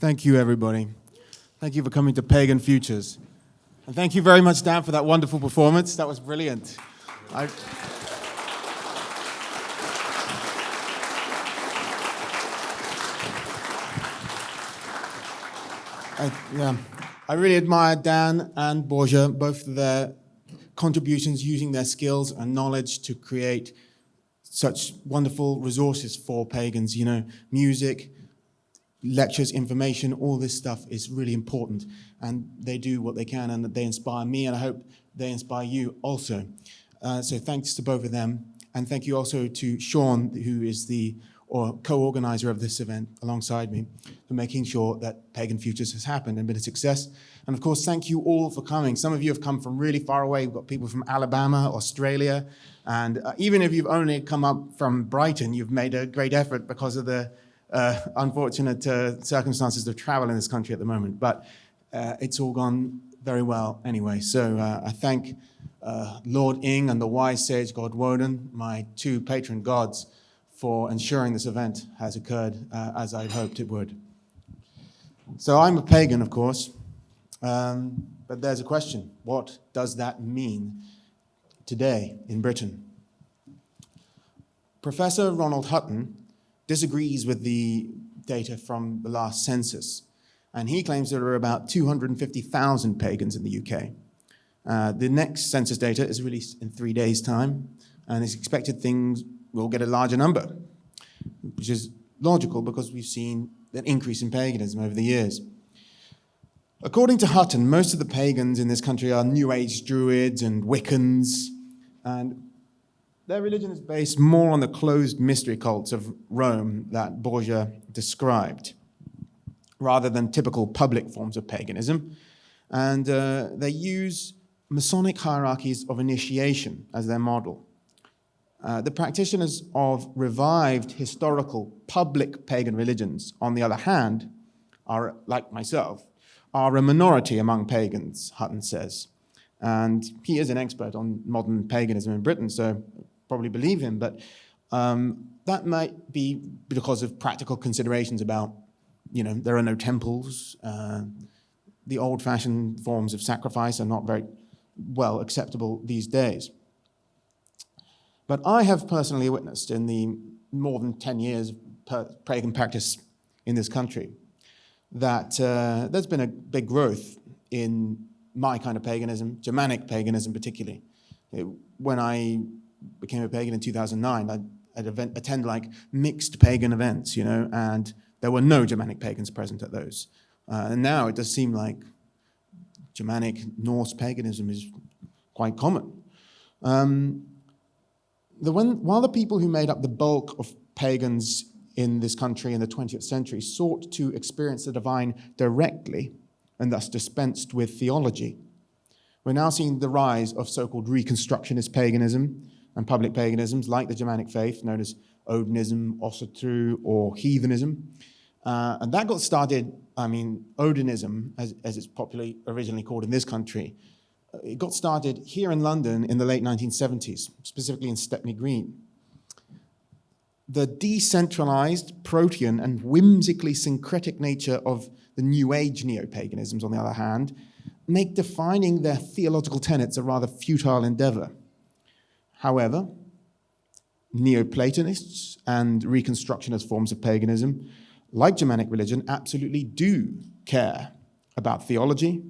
Thank you, everybody. Thank you for coming to Pagan Futures. And thank you very much, Dan, for that wonderful performance. That was brilliant. I really admire Dan and Borja, both of their contributions using their skills and knowledge to create such wonderful resources for pagans. You know, music, lectures, information, all this stuff is really important. And they do what they can, and they inspire me, and I hope they inspire you also. So thanks to both of them. And thank you also to Sean, who is the co-organizer of this event alongside me, for making sure that Pagan Futures has happened and been a success. And of course, thank you all for coming. Some of you have come from really far away. We've got people from Alabama, Australia, and even if you've only come up from Brighton, you've made a great effort because of the unfortunate circumstances of travel in this country at the moment. But it's all gone very well anyway. So I thank Lord Ing and the wise sage God Woden, my two patron gods, for ensuring this event has occurred as I'd hoped it would. So I'm a pagan, of course, but there's a question. What does that mean today in Britain? Professor Ronald Hutton disagrees with the data from the last census, and he claims there are about 250,000 pagans in the UK. The next census data is released in 3 days' time, and it's expected things will get a larger number, which is logical because we've seen an increase in paganism over the years. According to Hutton, most of the pagans in this country are New Age Druids and Wiccans, and their religion is based more on the closed mystery cults of Rome that Borgia described, rather than typical public forms of paganism. And they use Masonic hierarchies of initiation as their model. The practitioners of revived historical public pagan religions, on the other hand, are, like myself, are a minority among pagans, Hutton says. And he is an expert on modern paganism in Britain, so probably believe him, but that might be because of practical considerations about, you know, there are no temples, the old-fashioned forms of sacrifice are not very well acceptable these days. But I have personally witnessed in the more than 10 years of pagan practice in this country that there's been a big growth in my kind of paganism, Germanic paganism particularly. When I became a pagan in 2009, I'd attend like mixed pagan events, you know, and there were no Germanic pagans present at those. And now it does seem like Germanic Norse paganism is quite common. While the people who made up the bulk of pagans in this country in the 20th century sought to experience the divine directly and thus dispensed with theology, we're now seeing the rise of so-called Reconstructionist paganism and public paganisms like the Germanic faith, known as Odinism, Ossetru, or heathenism. And that got started, Odinism, as it's popularly originally called in this country, it got started here in London in the late 1970s, specifically in Stepney Green. The decentralized, protean, and whimsically syncretic nature of the New Age neo-paganisms, on the other hand, make defining their theological tenets a rather futile endeavor. However, Neoplatonists and Reconstructionist forms of paganism, like Germanic religion, absolutely do care about theology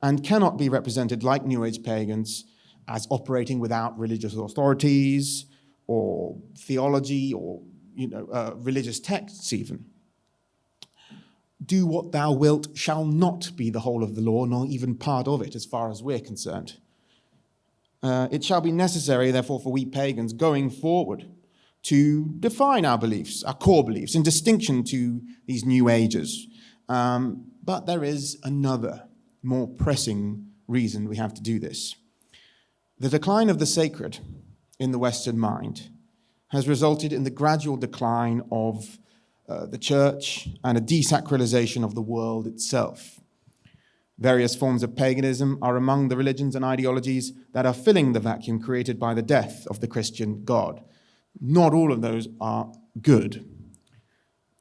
and cannot be represented like New Age pagans as operating without religious authorities or theology or religious texts even. Do what thou wilt shall not be the whole of the law, nor even part of it as far as we're concerned. It shall be necessary, therefore, for we pagans going forward to define our beliefs, our core beliefs, in distinction to these New Ages. But there is another, more pressing reason we have to do this. The decline of the sacred in the Western mind has resulted in the gradual decline of the church and a desacralization of the world itself. Various forms of paganism are among the religions and ideologies that are filling the vacuum created by the death of the Christian God. Not all of those are good.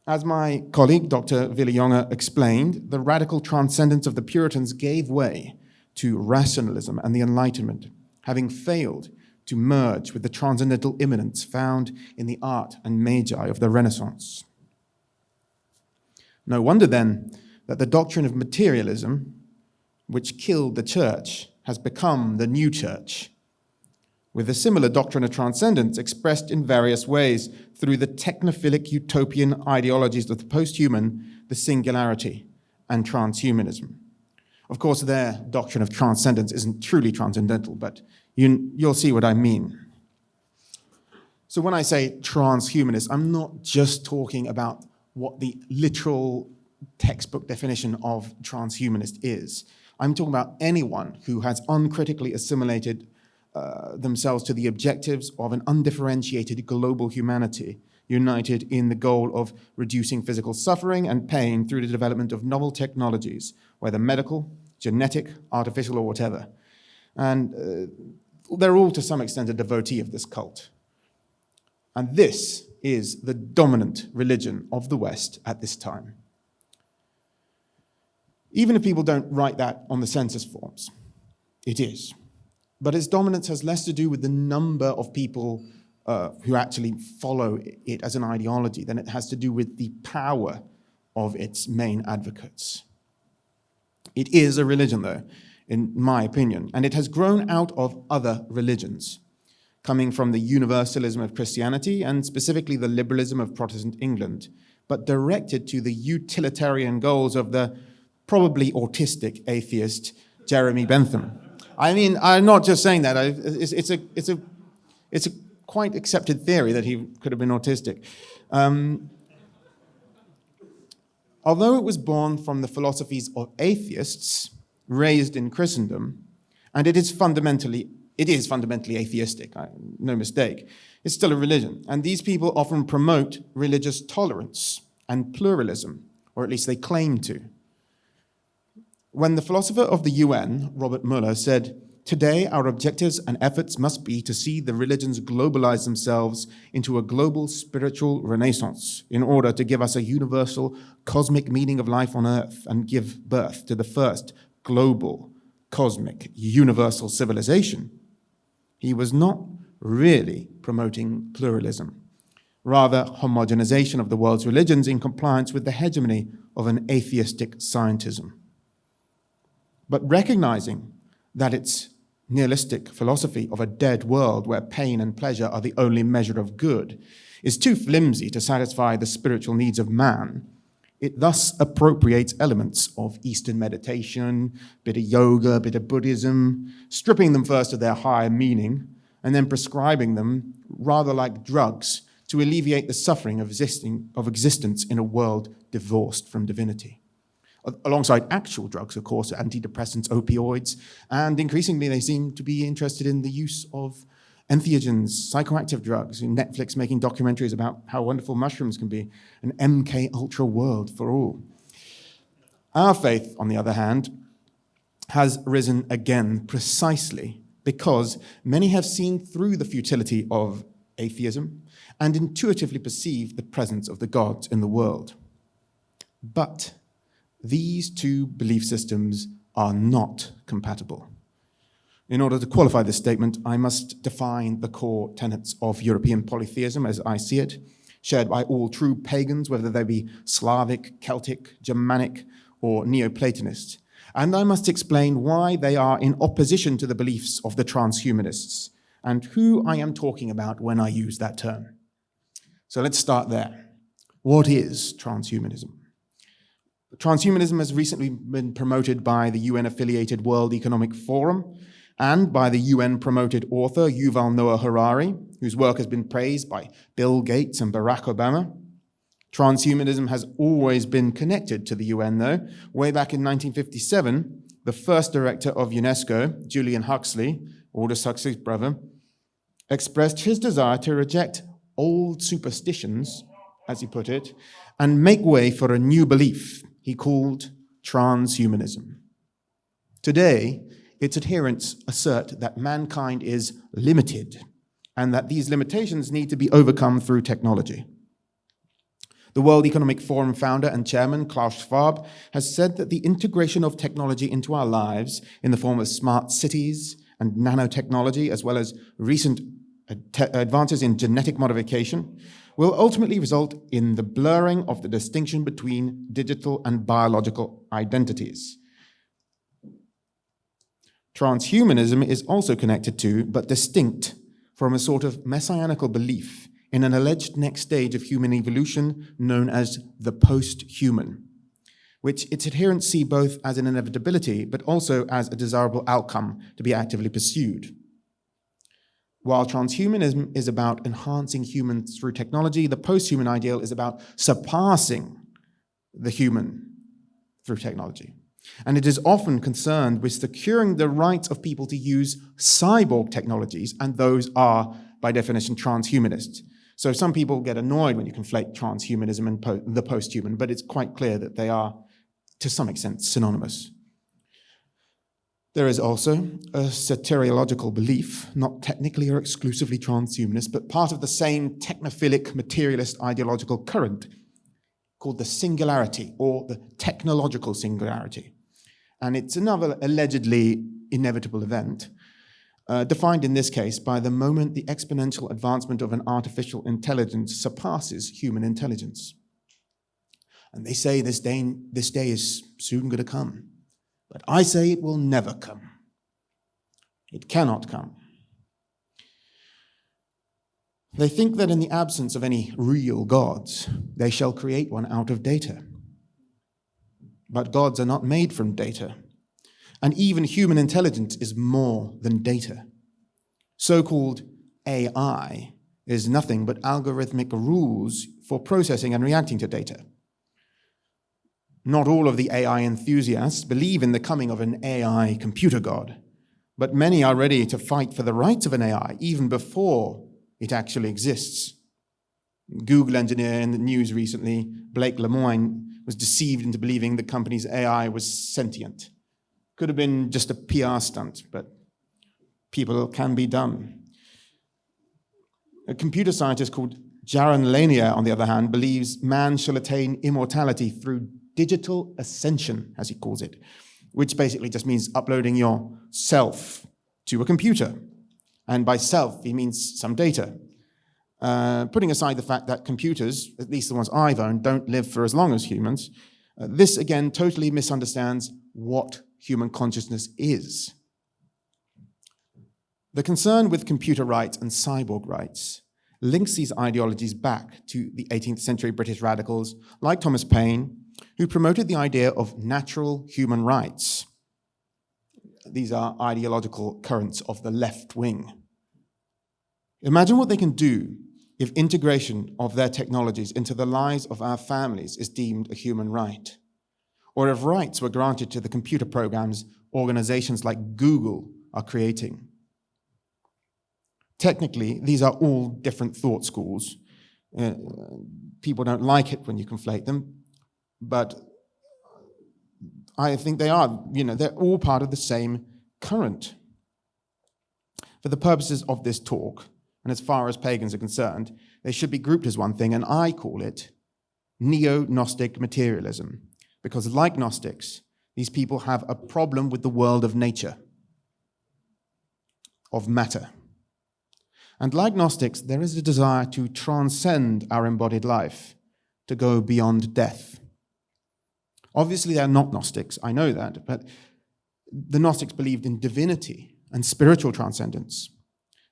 As my colleague, Dr. Villijonge, explained, the radical transcendence of the Puritans gave way to rationalism and the Enlightenment, having failed to merge with the transcendental immanence found in the art and magi of the Renaissance. No wonder then that the doctrine of materialism, which killed the church, has become the new church, with a similar doctrine of transcendence expressed in various ways through the technophilic utopian ideologies of the posthuman, the singularity, and transhumanism. Of course, their doctrine of transcendence isn't truly transcendental, but you'll see what I mean. So when I say transhumanist, I'm not just talking about what the literal textbook definition of transhumanist is. I'm talking about anyone who has uncritically assimilated themselves to the objectives of an undifferentiated global humanity, united in the goal of reducing physical suffering and pain through the development of novel technologies, whether medical, genetic, artificial, or whatever. And they're all to some extent a devotee of this cult. And this is the dominant religion of the West at this time. Even if people don't write that on the census forms, it is. But its dominance has less to do with the number of people who actually follow it as an ideology than it has to do with the power of its main advocates. It is a religion, though, in my opinion, and it has grown out of other religions, coming from the universalism of Christianity and specifically the liberalism of Protestant England, but directed to the utilitarian goals of the probably autistic atheist Jeremy Bentham. I mean, I'm not just saying that. It's a quite accepted theory that he could have been autistic. Although it was born from the philosophies of atheists raised in Christendom, and it is fundamentally atheistic, no mistake, it's still a religion. And these people often promote religious tolerance and pluralism, or at least they claim to. When the philosopher of the UN, Robert Muller, said, "Today our objectives and efforts must be to see the religions globalize themselves into a global spiritual renaissance in order to give us a universal cosmic meaning of life on earth and give birth to the first global, cosmic, universal civilization," he was not really promoting pluralism, rather homogenization of the world's religions in compliance with the hegemony of an atheistic scientism. But recognizing that its nihilistic philosophy of a dead world where pain and pleasure are the only measure of good is too flimsy to satisfy the spiritual needs of man, it thus appropriates elements of Eastern meditation, bit of yoga, bit of Buddhism, stripping them first of their higher meaning, and then prescribing them rather like drugs to alleviate the suffering of existence in a world divorced from divinity. Alongside actual drugs, of course, antidepressants, opioids, and increasingly they seem to be interested in the use of entheogens, psychoactive drugs, Netflix making documentaries about how wonderful mushrooms can be, an MK Ultra world for all. Our faith, on the other hand, has risen again precisely because many have seen through the futility of atheism and intuitively perceive the presence of the gods in the world. But these two belief systems are not compatible. In order to qualify this statement, I must define the core tenets of European polytheism as I see it, shared by all true pagans, whether they be Slavic, Celtic, Germanic, or Neoplatonist. And I must explain why they are in opposition to the beliefs of the transhumanists and who I am talking about when I use that term. So let's start there. What is transhumanism? Transhumanism has recently been promoted by the UN-affiliated World Economic Forum and by the UN-promoted author Yuval Noah Harari, whose work has been praised by Bill Gates and Barack Obama. Transhumanism has always been connected to the UN, though. Way back in 1957, the first director of UNESCO, Julian Huxley, Aldous Huxley's brother, expressed his desire to reject old superstitions, as he put it, and make way for a new belief he called transhumanism. Today, its adherents assert that mankind is limited and that these limitations need to be overcome through technology. The World Economic Forum founder and chairman, Klaus Schwab, has said that the integration of technology into our lives in the form of smart cities and nanotechnology, as well as recent advances in genetic modification, will ultimately result in the blurring of the distinction between digital and biological identities. Transhumanism is also connected to, but distinct from, a sort of messianical belief in an alleged next stage of human evolution known as the post-human, which its adherents see both as an inevitability but also as a desirable outcome to be actively pursued. While transhumanism is about enhancing humans through technology, the post-human ideal is about surpassing the human through technology. And it is often concerned with securing the rights of people to use cyborg technologies, and those are, by definition, transhumanist. So some people get annoyed when you conflate transhumanism and the post-human, but it's quite clear that they are, to some extent, synonymous. There is also a soteriological belief, not technically or exclusively transhumanist, but part of the same technophilic materialist ideological current called the singularity, or the technological singularity. And it's another allegedly inevitable event, defined in this case by the moment the exponential advancement of an artificial intelligence surpasses human intelligence. And they say this day is soon going to come. But I say it will never come. It cannot come. They think that in the absence of any real gods, they shall create one out of data. But gods are not made from data. And even human intelligence is more than data. So-called AI is nothing but algorithmic rules for processing and reacting to data. Not all of the AI enthusiasts believe in the coming of an AI computer god, but many are ready to fight for the rights of an AI even before it actually exists. Google engineer in the news recently, Blake Lemoine, was deceived into believing the company's AI was sentient. Could have been just a PR stunt, but people can be dumb. A computer scientist called Jaron Lanier, on the other hand, believes man shall attain immortality through digital ascension, as he calls it, which basically just means uploading yourself to a computer. And by self, he means some data. Putting aside the fact that computers, at least the ones I've owned, don't live for as long as humans, this again totally misunderstands what human consciousness is. The concern with computer rights and cyborg rights links these ideologies back to the 18th century British radicals like Thomas Paine, who promoted the idea of natural human rights. These are ideological currents of the left wing. Imagine what they can do if integration of their technologies into the lives of our families is deemed a human right, or if rights were granted to the computer programs organizations like Google are creating. Technically, these are all different thought schools. People don't like it when you conflate them, but I think they are, they're all part of the same current. For the purposes of this talk, and as far as pagans are concerned, they should be grouped as one thing, and I call it Neo-Gnostic Materialism, because like Gnostics, these people have a problem with the world of nature, of matter. And like Gnostics, there is a desire to transcend our embodied life, to go beyond death. Obviously, they're not Gnostics, I know that, but the Gnostics believed in divinity and spiritual transcendence.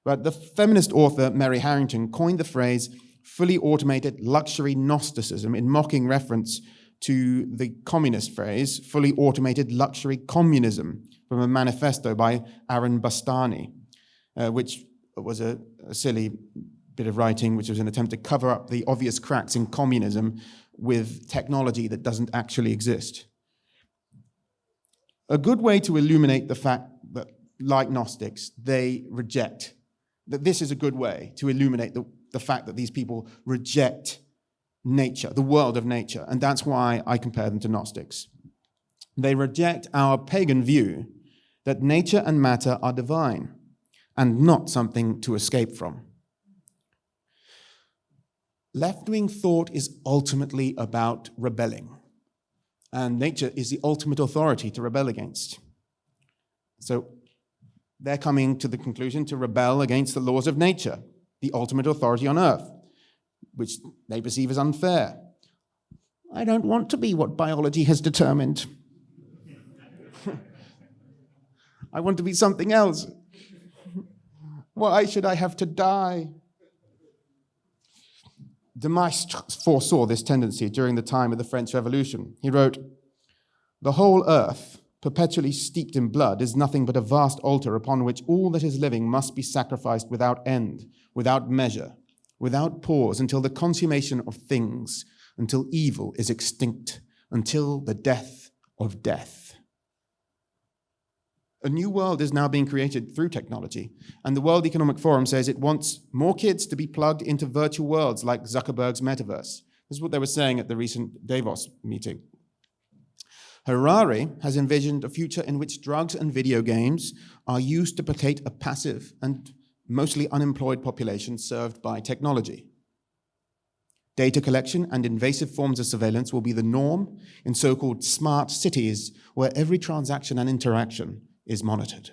But the feminist author Mary Harrington coined the phrase fully automated luxury Gnosticism in mocking reference to the communist phrase fully automated luxury communism from a manifesto by Aaron Bastani, which was a silly bit of writing which was an attempt to cover up the obvious cracks in communism with technology that doesn't actually exist. A good way to illuminate the fact that, like Gnostics, they reject, that this is a good way to illuminate the fact that these people reject nature, the world of nature, and that's why I compare them to Gnostics. They reject our pagan view that nature and matter are divine and not something to escape from. Left-wing thought is ultimately about rebelling, and nature is the ultimate authority to rebel against. So they're coming to the conclusion to rebel against the laws of nature, the ultimate authority on earth, which they perceive as unfair. I don't want to be what biology has determined. I want to be something else. Why should I have to die? De Maistre foresaw this tendency during the time of the French Revolution. He wrote, "The whole earth, perpetually steeped in blood, is nothing but a vast altar upon which all that is living must be sacrificed without end, without measure, without pause, until the consummation of things, until evil is extinct, until the death of death." A new world is now being created through technology, and the World Economic Forum says it wants more kids to be plugged into virtual worlds like Zuckerberg's metaverse. This is what they were saying at the recent Davos meeting. Harari has envisioned a future in which drugs and video games are used to placate a passive and mostly unemployed population served by technology. Data collection and invasive forms of surveillance will be the norm in so-called smart cities where every transaction and interaction is monitored.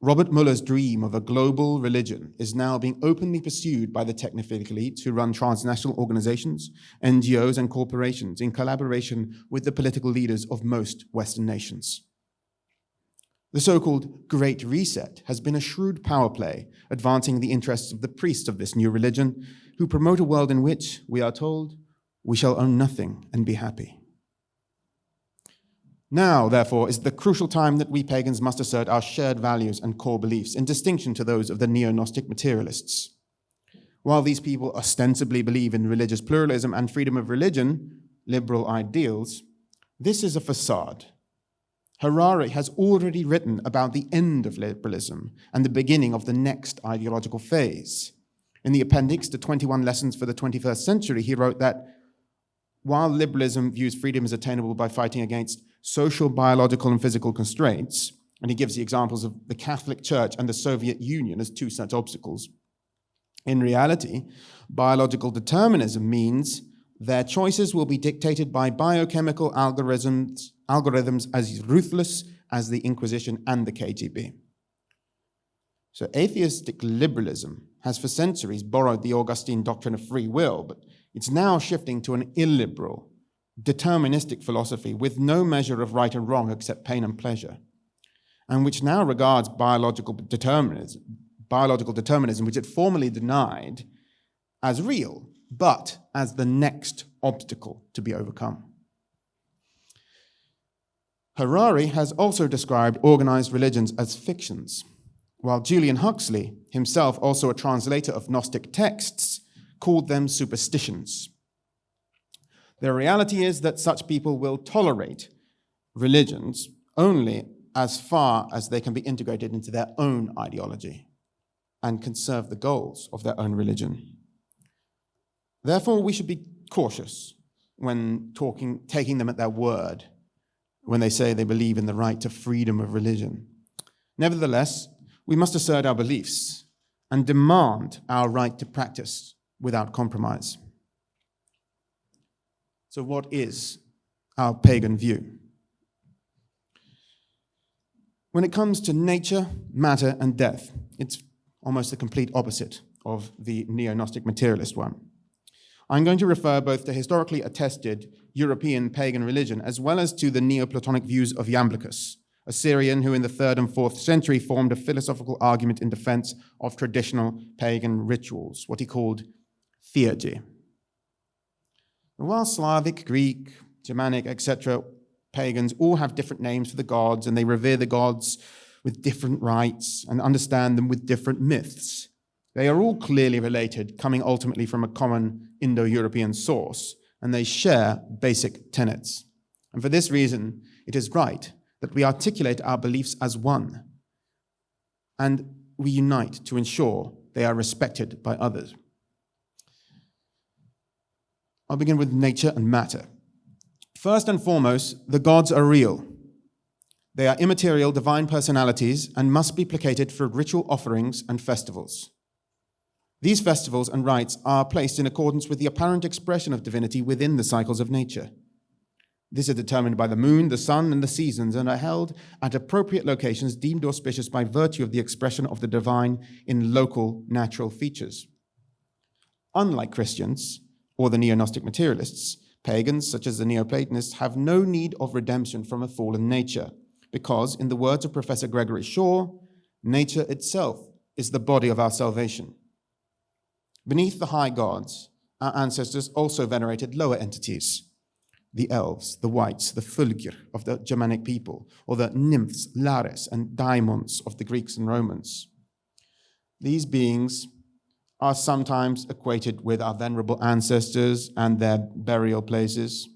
Robert Muller's dream of a global religion is now being openly pursued by the technophilic elites who run transnational organizations, NGOs, and corporations in collaboration with the political leaders of most Western nations. The so-called Great Reset has been a shrewd power play, advancing the interests of the priests of this new religion, who promote a world in which, we are told, we shall own nothing and be happy. Now, therefore, is the crucial time that we pagans must assert our shared values and core beliefs in distinction to those of the Neo-Gnostic Materialists. While these people ostensibly believe in religious pluralism and freedom of religion, liberal ideals, this is a facade. Harari has already written about the end of liberalism and the beginning of the next ideological phase. In the appendix to 21 Lessons for the 21st Century, he wrote that while liberalism views freedom as attainable by fighting against social, biological, and physical constraints, and he gives the examples of the Catholic Church and the Soviet Union as two such obstacles, in reality, biological determinism means their choices will be dictated by biochemical algorithms as ruthless as the Inquisition and the KGB. So atheistic liberalism has for centuries borrowed the Augustine doctrine of free will, but it's now shifting to an illiberal, deterministic philosophy with no measure of right and wrong except pain and pleasure, and which now regards biological determinism, which it formerly denied, as real, but as the next obstacle to be overcome. Harari has also described organized religions as fictions, while Julian Huxley, himself also a translator of Gnostic texts, called them superstitions. The reality is that such people will tolerate religions only as far as they can be integrated into their own ideology and can serve the goals of their own religion. Therefore, we should be cautious when taking them at their word when they say they believe in the right to freedom of religion. Nevertheless, we must assert our beliefs and demand our right to practice without compromise. So what is our pagan view? When it comes to nature, matter, and death, it's almost the complete opposite of the Neo-Gnostic Materialist one. I'm going to refer both to historically attested European pagan religion as well as to the Neoplatonic views of Iamblichus, a Syrian who in the 3rd and 4th century formed a philosophical argument in defense of traditional pagan rituals, what he called theurgy. While Slavic, Greek, Germanic, etc., pagans all have different names for the gods, and they revere the gods with different rites and understand them with different myths, they are all clearly related, coming ultimately from a common Indo-European source, and they share basic tenets. And for this reason, it is right that we articulate our beliefs as one, and we unite to ensure they are respected by others. I'll begin with nature and matter. First and foremost, the gods are real. They are immaterial divine personalities and must be placated for ritual offerings and festivals. These festivals and rites are placed in accordance with the apparent expression of divinity within the cycles of nature. These are determined by the moon, the sun, and the seasons, and are held at appropriate locations deemed auspicious by virtue of the expression of the divine in local natural features. Unlike Christians or the Neo-Gnostic Materialists, pagans, such as the Neoplatonists, have no need of redemption from a fallen nature, because, in the words of Professor Gregory Shaw, nature itself is the body of our salvation. Beneath the high gods, our ancestors also venerated lower entities, the elves, the wights, the fylgir of the Germanic people, or the nymphs, lares, and daimons of the Greeks and Romans. These beings are sometimes equated with our venerable ancestors and their burial places,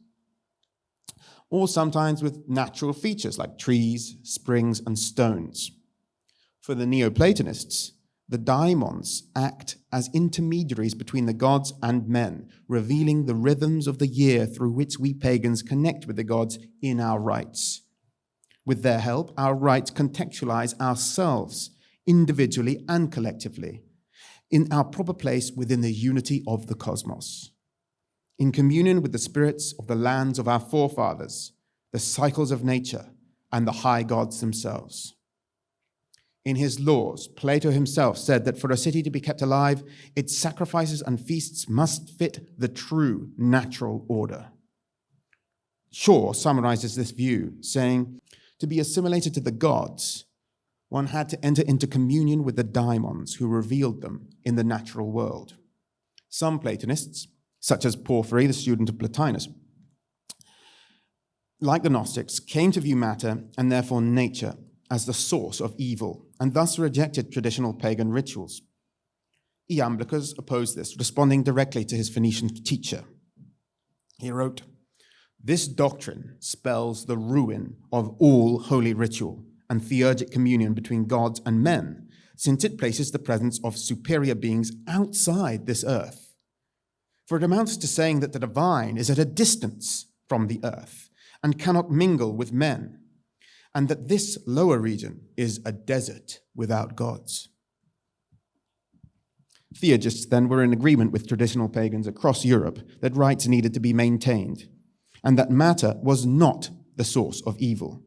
or sometimes with natural features like trees, springs, and stones. For the Neoplatonists, the daimons act as intermediaries between the gods and men, revealing the rhythms of the year through which we pagans connect with the gods in our rites. With their help, our rites contextualize ourselves, individually and collectively, in our proper place within the unity of the cosmos. In communion with the spirits of the lands of our forefathers, the cycles of nature, and the high gods themselves. In his Laws, Plato himself said that for a city to be kept alive, its sacrifices and feasts must fit the true natural order. Shaw summarizes this view, saying, to be assimilated to the gods, one had to enter into communion with the daimons who revealed them in the natural world. Some Platonists, such as Porphyry, the student of Plotinus, like the Gnostics, came to view matter and therefore nature as the source of evil, and thus rejected traditional pagan rituals. Iamblichus opposed this, responding directly to his Phoenician teacher. He wrote, "This doctrine spells the ruin of all holy ritual and theurgic communion between gods and men, since it places the presence of superior beings outside this earth. For it amounts to saying that the divine is at a distance from the earth and cannot mingle with men, and that this lower region is a desert without gods." Theurgists then were in agreement with traditional pagans across Europe that rites needed to be maintained, and that matter was not the source of evil,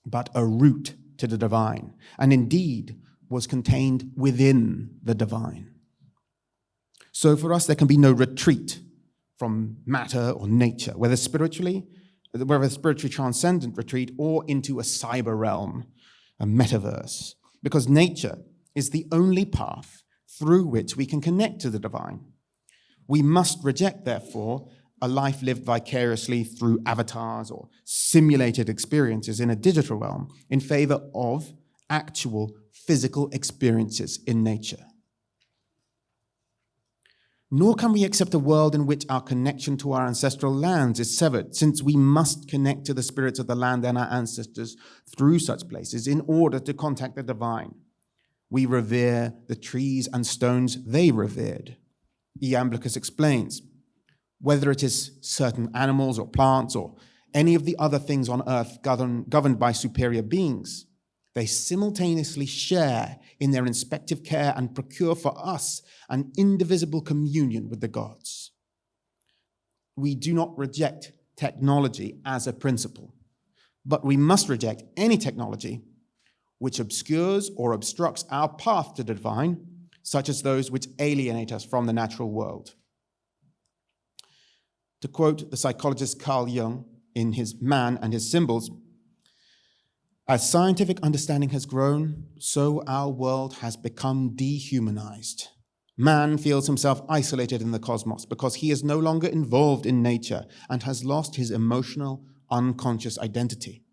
but a route to the divine, and indeed was contained within the divine. So for us, there can be no retreat from matter or nature, whether spiritually transcendent retreat or into a cyber realm, a metaverse, because nature is the only path through which we can connect to the divine. We must reject, therefore, a life lived vicariously through avatars or simulated experiences in a digital realm in favor of actual physical experiences in nature. Nor can we accept a world in which our connection to our ancestral lands is severed, since we must connect to the spirits of the land and our ancestors through such places in order to contact the divine. We revere the trees and stones they revered. Iamblichus explains, whether it is certain animals or plants or any of the other things on earth governed by superior beings, they simultaneously share in their respective care and procure for us an indivisible communion with the gods. We do not reject technology as a principle, but we must reject any technology which obscures or obstructs our path to the divine, such as those which alienate us from the natural world. To quote the psychologist Carl Jung in his Man and His Symbols, "As scientific understanding has grown, so our world has become dehumanized. Man feels himself isolated in the cosmos because he is no longer involved in nature and has lost his emotional, unconscious identity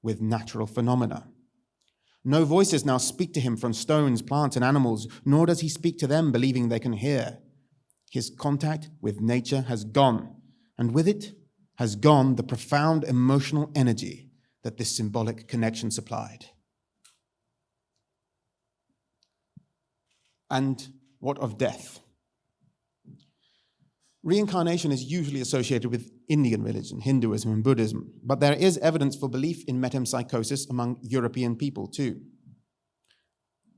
with natural phenomena. No voices now speak to him from stones, plants, and animals, nor does he speak to them believing they can hear. His contact with nature has gone, and with it has gone the profound emotional energy that this symbolic connection supplied." And what of death? Reincarnation is usually associated with Indian religion, Hinduism, and Buddhism, but there is evidence for belief in metempsychosis among European people too.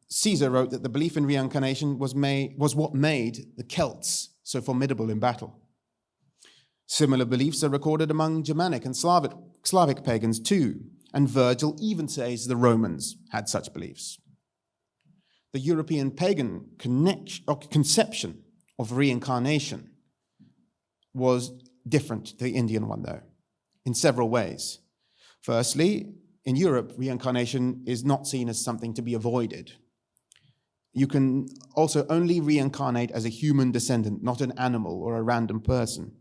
Caesar wrote that the belief in reincarnation was what made the Celts so formidable in battle. Similar beliefs are recorded among Germanic and Slavic pagans too, and Virgil even says the Romans had such beliefs. The European pagan conception of reincarnation was different to the Indian one, though, in several ways. Firstly, in Europe, reincarnation is not seen as something to be avoided. You can also only reincarnate as a human descendant, not an animal or a random person.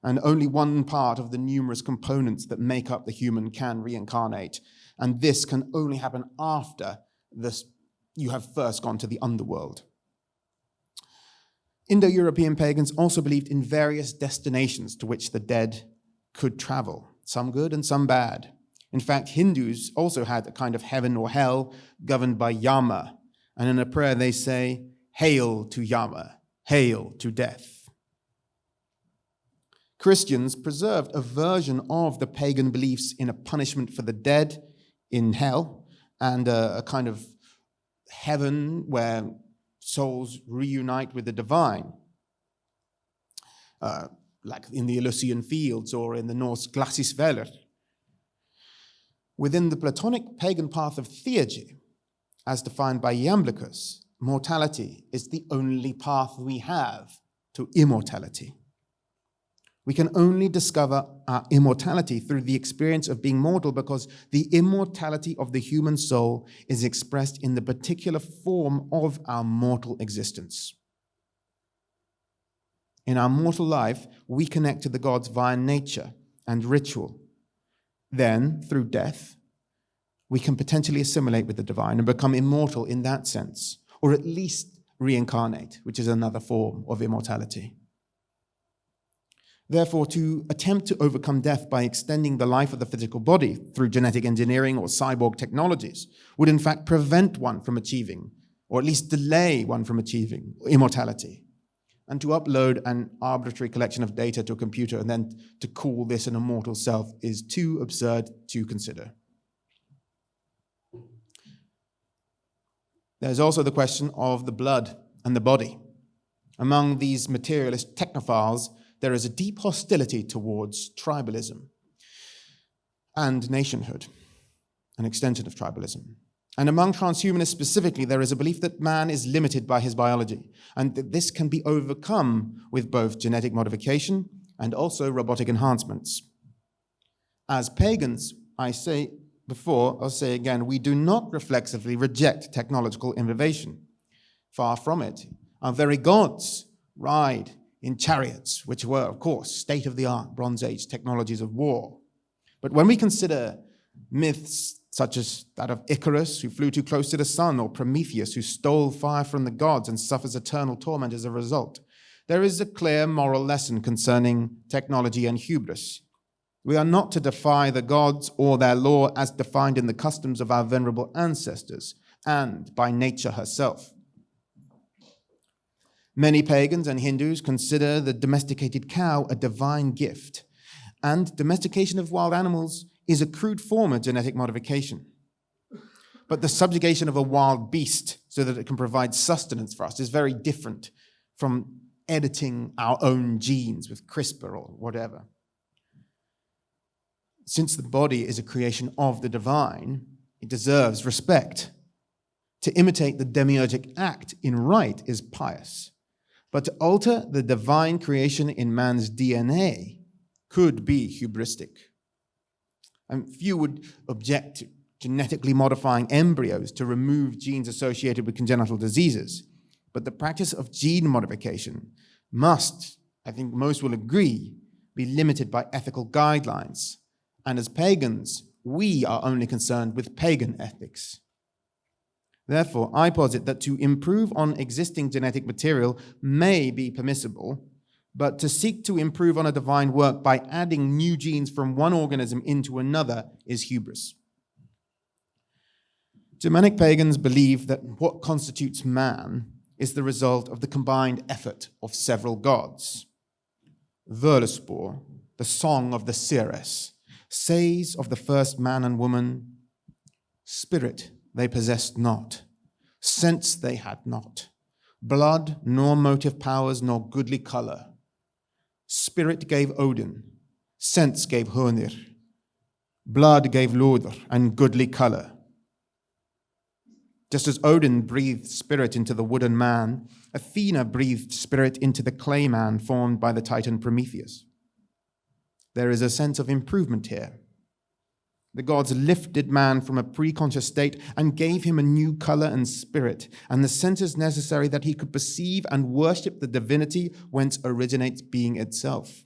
And only one part of the numerous components that make up the human can reincarnate. And this can only happen after you have first gone to the underworld. Indo-European pagans also believed in various destinations to which the dead could travel, some good and some bad. In fact, Hindus also had a kind of heaven or hell governed by Yama. And in a prayer they say, "Hail to Yama, hail to death." Christians preserved a version of the pagan beliefs in a punishment for the dead in hell and a kind of heaven where souls reunite with the divine, like in the Elysian fields or in the Norse Glacisvellir. Within the Platonic pagan path of theurgy, as defined by Iamblichus, mortality is the only path we have to immortality. We can only discover our immortality through the experience of being mortal because the immortality of the human soul is expressed in the particular form of our mortal existence. In our mortal life, we connect to the gods via nature and ritual. Then, through death, we can potentially assimilate with the divine and become immortal in that sense, or at least reincarnate, which is another form of immortality. Therefore, to attempt to overcome death by extending the life of the physical body through genetic engineering or cyborg technologies would in fact prevent one from achieving, or at least delay one from achieving, immortality. And to upload an arbitrary collection of data to a computer and then to call this an immortal self is too absurd to consider. There's also the question of the blood and the body. Among these materialist technophiles, there is a deep hostility towards tribalism and nationhood, an extension of tribalism. And among transhumanists specifically, there is a belief that man is limited by his biology, and that this can be overcome with both genetic modification and also robotic enhancements. As pagans, I say before, I'll say again, we do not reflexively reject technological innovation. Far from it. Our very gods ride in chariots, which were, of course, state-of-the-art Bronze Age technologies of war. But when we consider myths such as that of Icarus, who flew too close to the sun, or Prometheus, who stole fire from the gods and suffers eternal torment as a result, there is a clear moral lesson concerning technology and hubris. We are not to defy the gods or their law as defined in the customs of our venerable ancestors and by nature herself. Many pagans and Hindus consider the domesticated cow a divine gift, and domestication of wild animals is a crude form of genetic modification. But the subjugation of a wild beast so that it can provide sustenance for us is very different from editing our own genes with CRISPR or whatever. Since the body is a creation of the divine, it deserves respect. To imitate the demiurgic act in rite is pious. But to alter the divine creation in man's DNA could be hubristic. And few would object to genetically modifying embryos to remove genes associated with congenital diseases. But the practice of gene modification must, I think most will agree, be limited by ethical guidelines. And as pagans, we are only concerned with pagan ethics. Therefore, I posit that to improve on existing genetic material may be permissible, but to seek to improve on a divine work by adding new genes from one organism into another is hubris. Germanic pagans believe that what constitutes man is the result of the combined effort of several gods. Völuspor, the song of the Ceres, says of the first man and woman, "Spirit they possessed not, Sense they had not, blood, nor motive powers, nor goodly colour. Spirit gave Odin, sense gave Honir, blood gave Loder, and goodly colour. Just as Odin breathed spirit into the wooden man, Athena breathed spirit into the clay man formed by the Titan Prometheus. There is a sense of improvement here. The gods lifted man from a pre-conscious state and gave him a new color and spirit, and the senses necessary that he could perceive and worship the divinity whence originates being itself.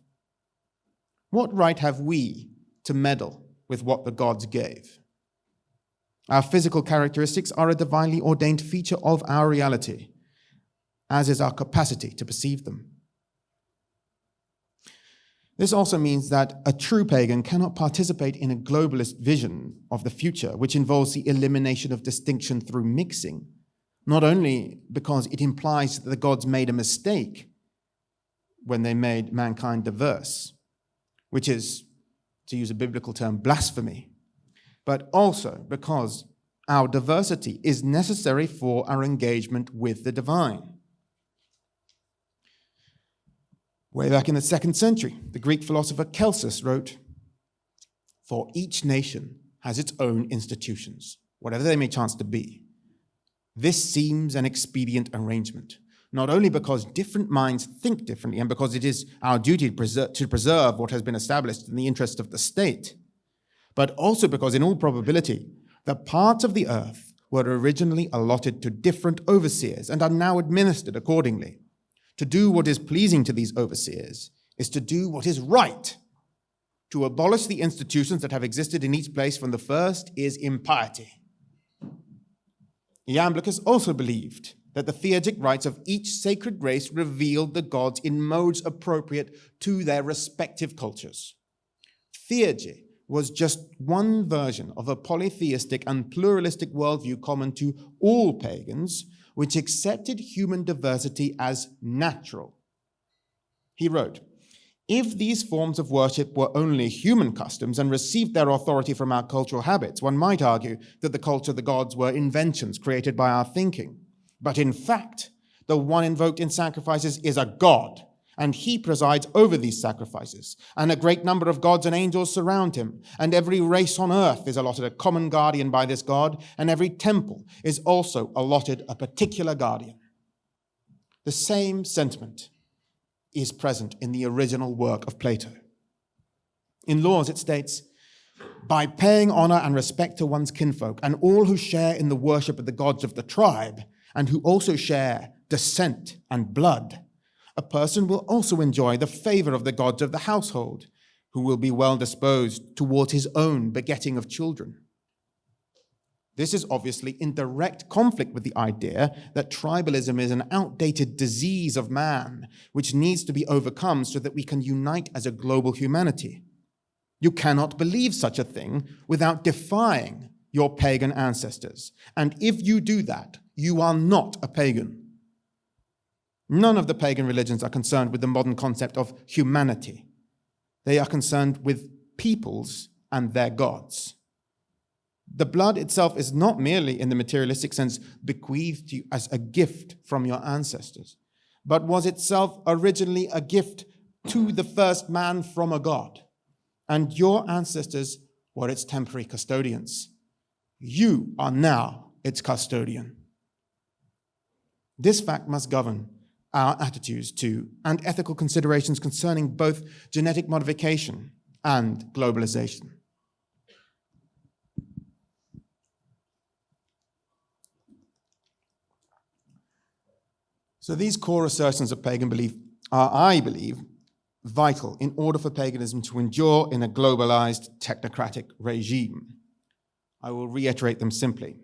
What right have we to meddle with what the gods gave? Our physical characteristics are a divinely ordained feature of our reality, as is our capacity to perceive them. This also means that a true pagan cannot participate in a globalist vision of the future, which involves the elimination of distinction through mixing, not only because it implies that the gods made a mistake when they made mankind diverse, which is, to use a biblical term, blasphemy, but also because our diversity is necessary for our engagement with the divine. Way back in the 2nd century, the Greek philosopher Celsus wrote, "For each nation has its own institutions, whatever they may chance to be. This seems an expedient arrangement, not only because different minds think differently and because it is our duty to preserve what has been established in the interest of the state, but also because in all probability, the parts of the earth were originally allotted to different overseers and are now administered accordingly. To do what is pleasing to these overseers is to do what is right. To abolish the institutions that have existed in each place from the first is impiety." Iamblichus also believed that the theurgic rites of each sacred race revealed the gods in modes appropriate to their respective cultures. Theurgy was just one version of a polytheistic and pluralistic worldview common to all pagans, which accepted human diversity as natural. He wrote, "If these forms of worship were only human customs and received their authority from our cultural habits, one might argue that the culture of the gods were inventions created by our thinking. But in fact, the one invoked in sacrifices is a god, and he presides over these sacrifices, and a great number of gods and angels surround him, and every race on earth is allotted a common guardian by this god, and every temple is also allotted a particular guardian." The same sentiment is present in the original work of Plato. In Laws, it states, "By paying honor and respect to one's kinfolk, and all who share in the worship of the gods of the tribe, and who also share descent and blood, a person will also enjoy the favor of the gods of the household, who will be well disposed towards his own begetting of children." This is obviously in direct conflict with the idea that tribalism is an outdated disease of man, which needs to be overcome so that we can unite as a global humanity. You cannot believe such a thing without defying your pagan ancestors. And if you do that, you are not a pagan. None of the pagan religions are concerned with the modern concept of humanity. They are concerned with peoples and their gods. The blood itself is not merely, in the materialistic sense, bequeathed to you as a gift from your ancestors, but was itself originally a gift to the first man from a god. And your ancestors were its temporary custodians. You are now its custodian. This fact must govern our attitudes to and ethical considerations concerning both genetic modification and globalization. So these core assertions of pagan belief are, I believe, vital in order for paganism to endure in a globalized technocratic regime. I will reiterate them simply.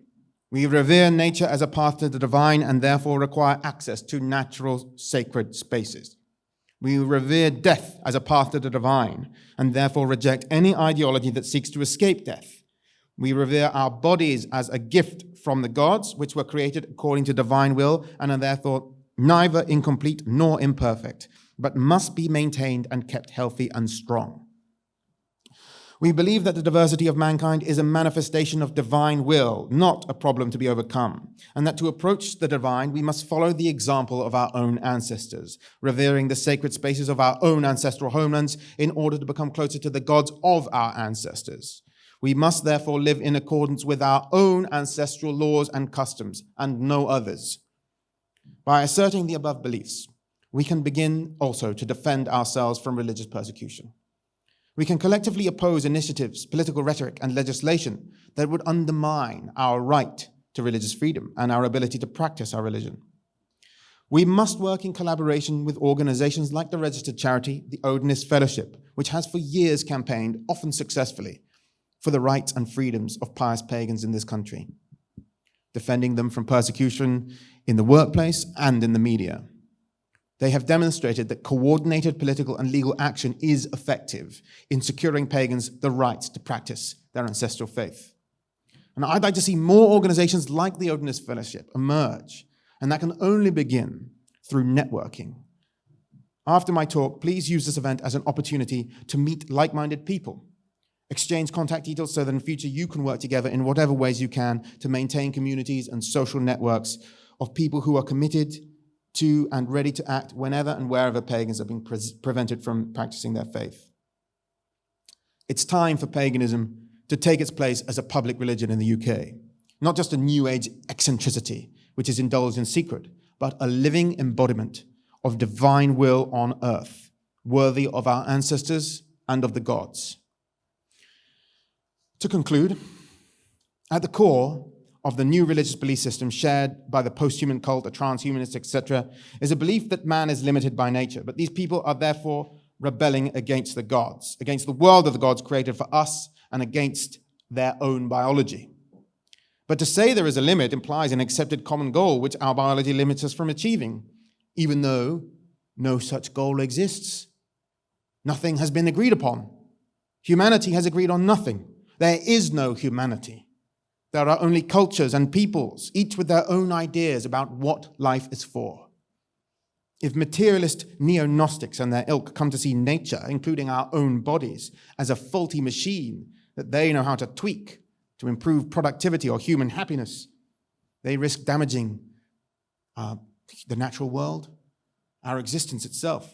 We revere nature as a path to the divine and therefore require access to natural sacred spaces. We revere death as a path to the divine and therefore reject any ideology that seeks to escape death. We revere our bodies as a gift from the gods, which were created according to divine will and are therefore neither incomplete nor imperfect, but must be maintained and kept healthy and strong. We believe that the diversity of mankind is a manifestation of divine will, not a problem to be overcome, and that to approach the divine, we must follow the example of our own ancestors, revering the sacred spaces of our own ancestral homelands in order to become closer to the gods of our ancestors. We must therefore live in accordance with our own ancestral laws and customs, and no others. By asserting the above beliefs, we can begin also to defend ourselves from religious persecution. We can collectively oppose initiatives, political rhetoric, and legislation that would undermine our right to religious freedom and our ability to practice our religion. We must work in collaboration with organizations like the registered charity, the Odinist Fellowship, which has for years campaigned, often successfully, for the rights and freedoms of pious pagans in this country, defending them from persecution in the workplace and in the media. They have demonstrated that coordinated political and legal action is effective in securing pagans the right to practice their ancestral faith. And I'd like to see more organizations like the Odinist Fellowship emerge, and that can only begin through networking. After my talk, please use this event as an opportunity to meet like-minded people, exchange contact details so that in future you can work together in whatever ways you can to maintain communities and social networks of people who are committed to and ready to act whenever and wherever pagans are being prevented from practicing their faith. It's time for paganism to take its place as a public religion in the UK, not just a New Age eccentricity which is indulged in secret, but a living embodiment of divine will on earth, worthy of our ancestors and of the gods. To conclude, at the core of the new religious belief system shared by the post-human cult, the transhumanists, etc., is a belief that man is limited by nature, but these people are therefore rebelling against the gods, against the world of the gods created for us, and against their own biology. But to say there is a limit implies an accepted common goal which our biology limits us from achieving, even though no such goal exists. Nothing has been agreed upon. Humanity has agreed on nothing. There is no humanity. There are only cultures and peoples, each with their own ideas about what life is for. If materialist neo-Gnostics and their ilk come to see nature, including our own bodies, as a faulty machine that they know how to tweak to improve productivity or human happiness, they risk damaging the natural world, our existence itself.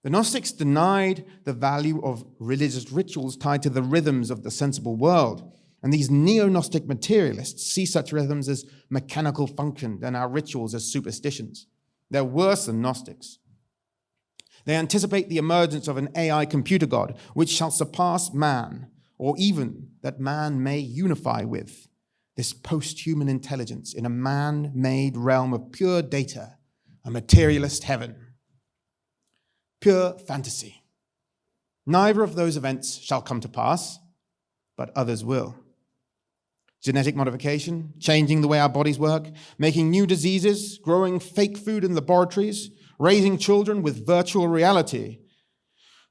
The Gnostics denied the value of religious rituals tied to the rhythms of the sensible world. And these neo-Gnostic materialists see such rhythms as mechanical function and our rituals as superstitions. They're worse than Gnostics. They anticipate the emergence of an AI computer god, which shall surpass man, or even that man may unify with this post-human intelligence in a man-made realm of pure data, a materialist heaven. Pure fantasy. Neither of those events shall come to pass, but others will. Genetic modification, changing the way our bodies work, making new diseases, growing fake food in laboratories, raising children with virtual reality,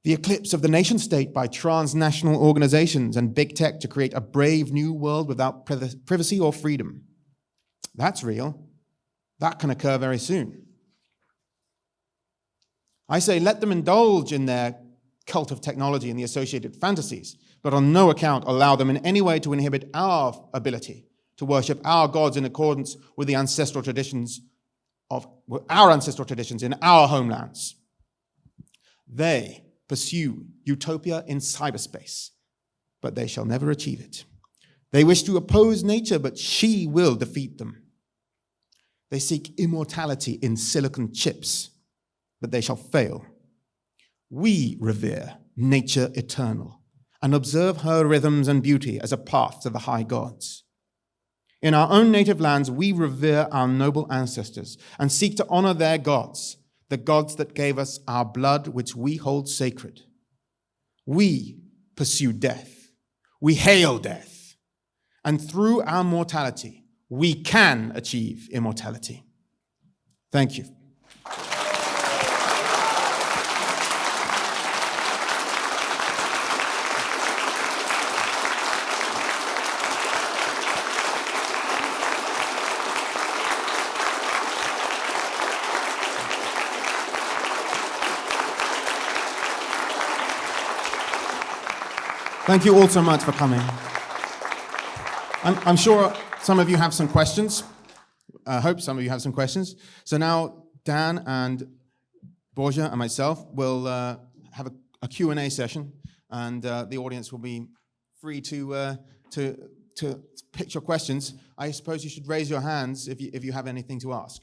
the eclipse of the nation state by transnational organizations and big tech to create a brave new world without privacy or freedom. That's real. That can occur very soon. I say let them indulge in their cult of technology and the associated fantasies, but on no account allow them in any way to inhibit our ability to worship our gods in accordance with the ancestral traditions in our homelands. They pursue utopia in cyberspace, but they shall never achieve it. They wish to oppose nature, but she will defeat them. They seek immortality in silicon chips, but they shall fail. We revere nature eternal and observe her rhythms and beauty as a path to the high gods. In our own native lands, we revere our noble ancestors and seek to honor their gods, the gods that gave us our blood, which we hold sacred. We pursue death. We hail death. And through our mortality, we can achieve immortality. Thank you. Thank you all so much for coming. I'm sure some of you have some questions. I hope some of you have some questions. So now Dan and Borja and myself will have a Q&A session, and the audience will be free to pitch your questions. I suppose you should raise your hands if you have anything to ask.